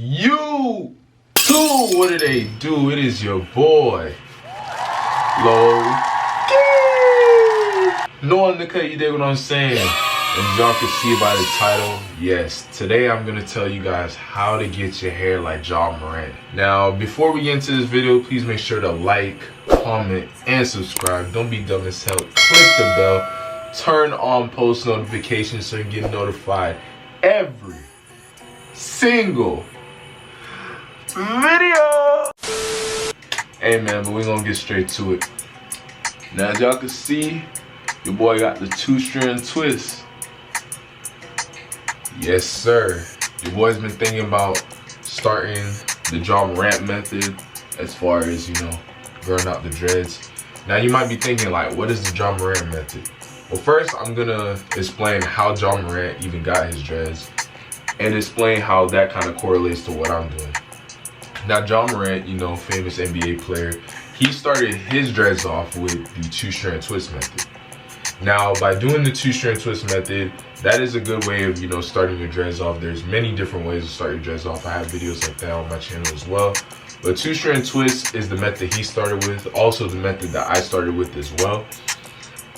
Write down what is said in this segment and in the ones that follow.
You too. What do they do? It is your boy, Knowing the cut, you dig what I'm saying? And y'all can see by the title, yes, today I'm gonna tell you guys how to get your hair like Ja Morant. Now, before we get into this video, please make sure to like, comment, and subscribe. Don't be dumb as hell. Click the bell, turn on post notifications so you can get notified every single video. Hey man, but we're gonna get straight to it. Now, as y'all can see, your boy got the 2-strand twist. Yes, sir. Your boy's been thinking about starting the Ja Morant method as far as, you know, growing out the dreads. Now, you might be thinking, like, what is the Ja Morant method? Well, first, I'm gonna explain how Ja Morant even got his dreads and explain how that kind of correlates to what I'm doing. Now, Ja Morant, you know, famous NBA player, he started his dreads off with the 2-strand twist method. Now, by doing the 2-strand twist method, that is a good way of, you know, starting your dreads off. There's many different ways to start your dreads off. I have videos like that on my channel as well. But 2-strand twist is the method he started with, also the method that I started with as well.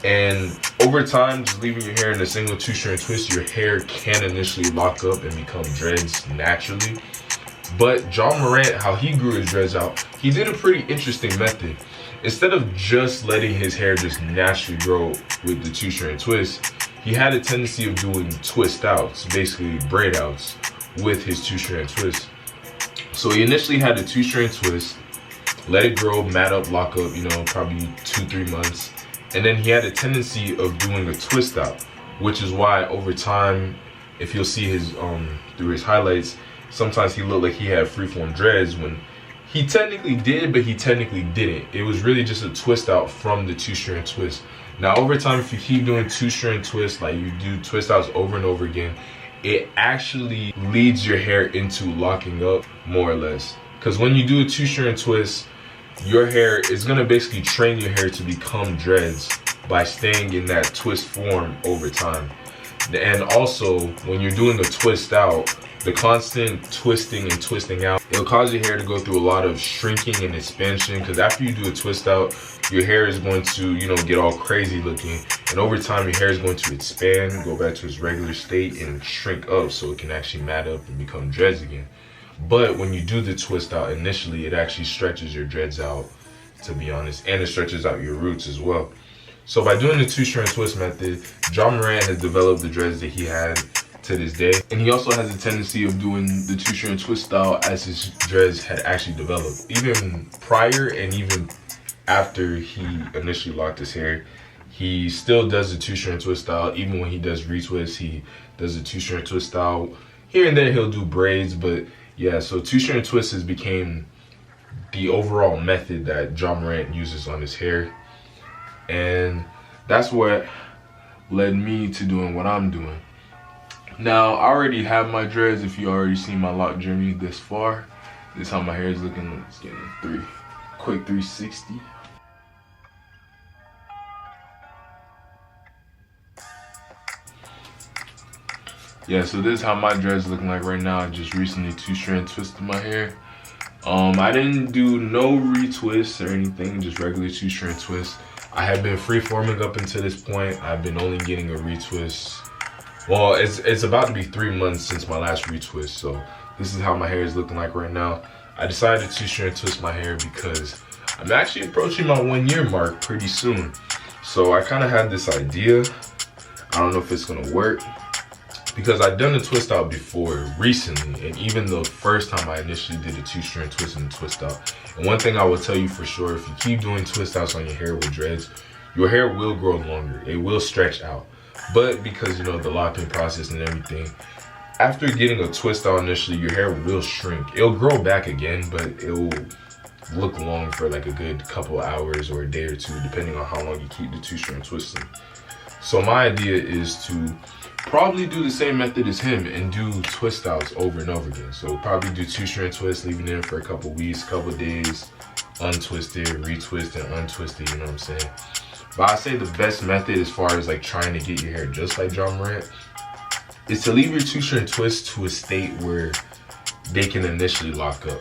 And over time, just leaving your hair in a single 2-strand twist, your hair can initially lock up and become dreads naturally. But Ja Morant, how he grew his dreads out, he did a pretty interesting method. Instead of just letting his hair just naturally grow with the 2-strand twist, he had a tendency of doing twist outs, basically braid outs, with his 2-strand twist. So he initially had a 2-strand twist, let it grow, mat up, lock up, you know, probably 2-3 months. And then he had a tendency of doing a twist out, which is why over time, if you'll see his through his highlights, sometimes he looked like he had freeform dreads when he technically did, but he technically didn't. It was really just a twist out from the 2-strand twist. Now, over time, if you keep doing 2-strand twists, like you do twist outs over and over again, it actually leads your hair into locking up more or less. Because when you do a 2-strand twist, your hair is gonna basically train your hair to become dreads by staying in that twist form over time. And also, when you're doing a twist out, the constant twisting and twisting out, it'll cause your hair to go through a lot of shrinking and expansion, because after you do a twist out, your hair is going to, you know, get all crazy looking, and over time your hair is going to expand, go back to its regular state, and shrink up so it can actually mat up and become dreads again. But when you do the twist out initially, it actually stretches your dreads out, to be honest, and it stretches out your roots as well. So by doing the 2-strand twist method, Ja Morant has developed the dreads that he had to this day, and he also has a tendency of doing the 2-strand twist style as his dreads had actually developed. Even prior and even after he initially locked his hair, he still does the 2-strand twist style. Even when he does retwists, he does the 2-strand twist style. Here and there he'll do braids, but yeah, so 2-strand twists has became the overall method that Ja Morant uses on his hair, and that's what led me to doing what I'm doing. Now, I already have my dreads. If you already seen my lock journey this far, this is how my hair is looking. It's getting a quick 360. Yeah, so this is how my dreads looking like right now. I just recently 2-strand twisted my hair. I didn't do no retwists or anything, just regular 2-strand twists. I have been free-forming up until this point. I've been only getting a retwist. Well, it's about to be 3 months since my last retwist, so this is how my hair is looking like right now. I decided to 2-strand twist my hair because I'm actually approaching my 1-year mark pretty soon. So I kind of had this idea. I don't know if it's gonna work, because I've done a twist out before recently, and even the first time I initially did a 2-strand twist and a twist out. And one thing I will tell you for sure, if you keep doing twist outs on your hair with dreads, your hair will grow longer. It will stretch out. But because, you know, the locking process and everything, after getting a twist out initially, your hair will shrink. It'll grow back again, but it will look long for like a good couple hours or a day or two, depending on how long you keep the 2-strand twisting. So my idea is to probably do the same method as him and do twist outs over and over again. So probably do 2-strand twists, leaving it in for a couple weeks, couple days, untwisted, retwist, and untwisted, you know what I'm saying? But I say the best method as far as like trying to get your hair just like Ja Morant is to leave your 2-strand twist to a state where they can initially lock up.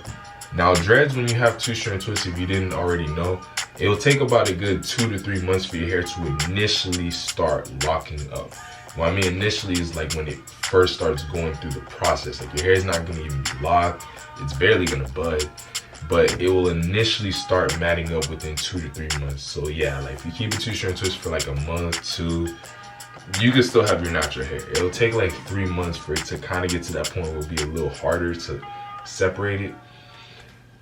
Now dreads, when you have two-strand twists, if you didn't already know, it will take about a good 2 to 3 months for your hair to initially start locking up. What I mean initially is like when it first starts going through the process. Like your hair is not gonna even be locked, it's barely gonna bud, but it will initially start matting up within 2 to 3 months. So yeah, like if you keep a two-strand twist for like a month, 2, you can still have your natural hair. It'll take like 3 months for it to kind of get to that point where it'll be a little harder to separate it.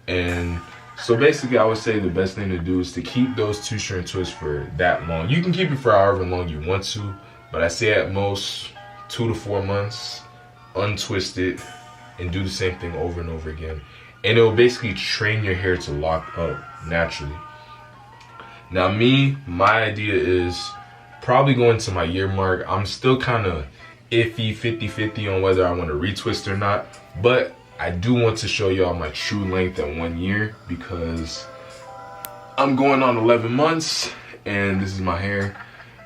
And so basically I would say the best thing to do is to keep those two-strand twists for that long. You can keep it for however long you want to, but I say at most 2 to 4 months, untwist it, and do the same thing over and over again. And it will basically train your hair to lock up naturally. Now my idea is probably going to my year mark. I'm still kind of iffy, 50-50 on whether I want to retwist or not, but I do want to show y'all my true length at 1 year because I'm going on 11 months and this is my hair.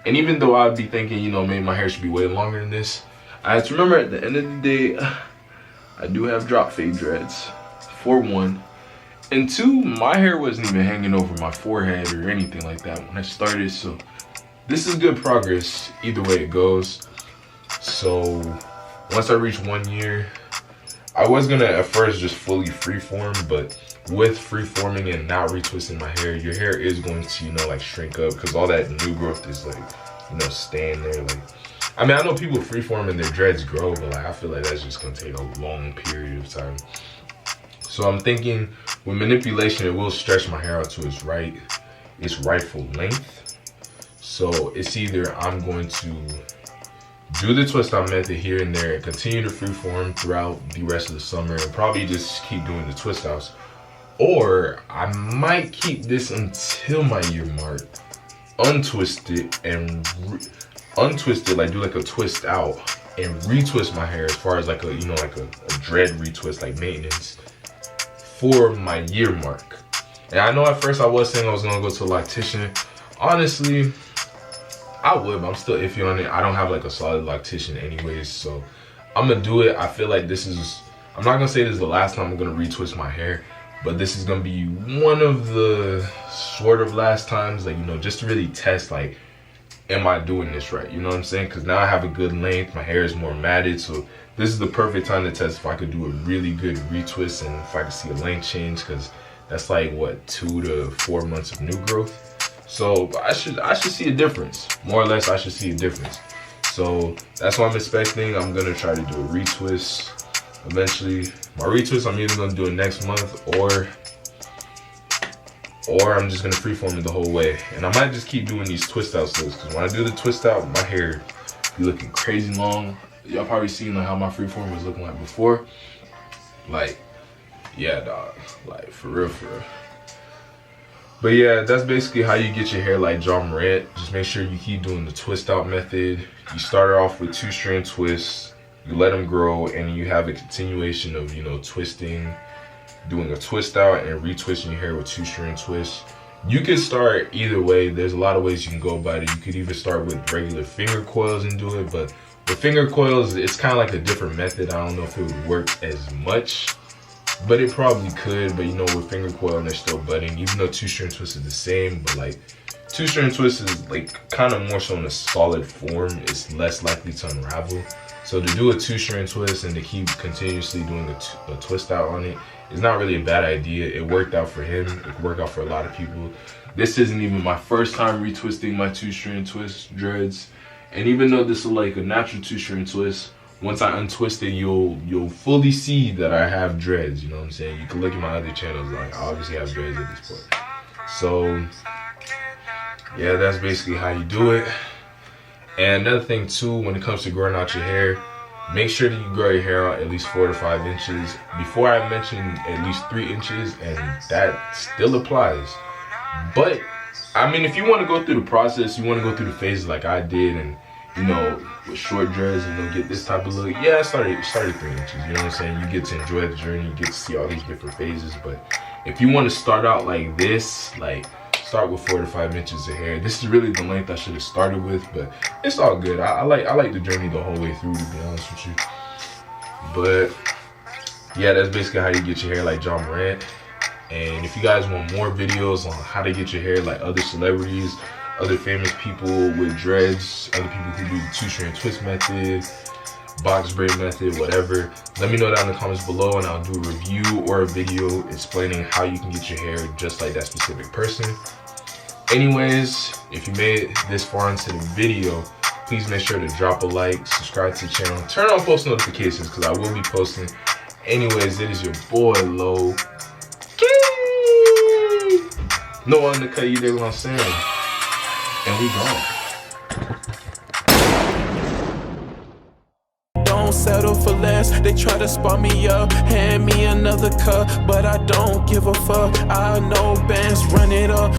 And even though I'd be thinking, you know, maybe my hair should be way longer than this, I have to remember at the end of the day, I do have drop fade dreads, for 1. And 2, my hair wasn't even hanging over my forehead or anything like that when I started. So this is good progress either way it goes. So once I reach 1 year, I was gonna at first just fully freeform, but with freeforming and not retwisting my hair, your hair is going to, you know, like shrink up because all that new growth is like, you know, staying there. Like, I mean, I know people freeform and their dreads grow, but like I feel like that's just gonna take a long period of time. So I'm thinking with manipulation, it will stretch my hair out to its rightful length. So it's either I'm going to do the twist out method here and there and continue to freeform throughout the rest of the summer and probably just keep doing the twist outs, or I might keep this until my year mark, untwist it and untwist it, like do like a twist out and retwist my hair as far as like a, you know, like a dread retwist, like maintenance for my year mark. And I know at first I was saying I was gonna go to a loctician. Honestly, I would, but I'm still iffy on it. I don't have like a solid loctician anyways, so I'm gonna do it. I feel like this is, I'm not gonna say this is the last time I'm gonna retwist my hair, but this is gonna be one of the sort of last times, like, you know, just to really test, like, am I doing this right? You know what I'm saying? Because now I have a good length, my hair is more matted, so this is the perfect time to test if I could do a really good retwist and if I could see a length change, because that's like what, 2 to 4 months of new growth. So I should see a difference. More or less, I should see a difference. So that's what I'm expecting. I'm gonna try to do a retwist eventually. My retwist, I'm either gonna do it next month or I'm just gonna freeform it the whole way. And I might just keep doing these twist outs because when I do the twist out, my hair be looking crazy long. Y'all probably seen like how my freeform was looking like before. Like, yeah, dog. Like for real, for real. But yeah, that's basically how you get your hair like Ja Morant. Just make sure you keep doing the twist out method. You start off with 2-strand twists, you let them grow, and you have a continuation of, you know, twisting, doing a twist out and retwisting your hair with 2-strand twists. You could start either way. There's a lot of ways you can go about it. You could either start with regular finger coils and do it, but with finger coils, it's kind of like a different method. I don't know if it would work as much, but it probably could. But you know, with finger coil and they're still budding, even though 2-strand twist is the same, but like 2-strand twist is like kind of more so in a solid form. It's less likely to unravel. So to do a 2-strand twist and to keep continuously doing a twist out on it is not really a bad idea. It worked out for him. It worked out for a lot of people. This isn't even my first time retwisting my 2-strand twist dreads. And even though this is like a natural 2-strand twist, once I untwist it, you'll fully see that I have dreads. You know what I'm saying? You can look at my other channels. Like, I obviously have dreads at this point. So yeah, that's basically how you do it. And another thing too, when it comes to growing out your hair, make sure that you grow your hair out at least 4 to 5 inches. Before I mentioned at least 3 inches, and that still applies. But I mean, if you want to go through the process, you want to go through the phases like I did, and you know, with short dreads, you know, get this type of look. Yeah, I started 3 inches. You know what I'm saying? You get to enjoy the journey. You get to see all these different phases. But if you want to start out like this, like start with 4 to 5 inches of hair. This is really the length I should have started with, but it's all good. I like the journey the whole way through, to be honest with you. But yeah, that's basically how you get your hair like John Morant. And if you guys want more videos on how to get your hair like other celebrities, other famous people with dreads, other people who do the 2-strand twist method, box braid method, whatever, let me know down in the comments below, and I'll do a review or a video explaining how you can get your hair just like that specific person. Anyways, if you made it this far into the video, please make sure to drop a like, subscribe to the channel, turn on post notifications because I will be posting. Anyways, it is your boy Low. No one to cut you, they what I'm saying. And we gone. Don't settle for less. They try to spot me up, hand me another cup, but I don't give a fuck. I know bands run it up.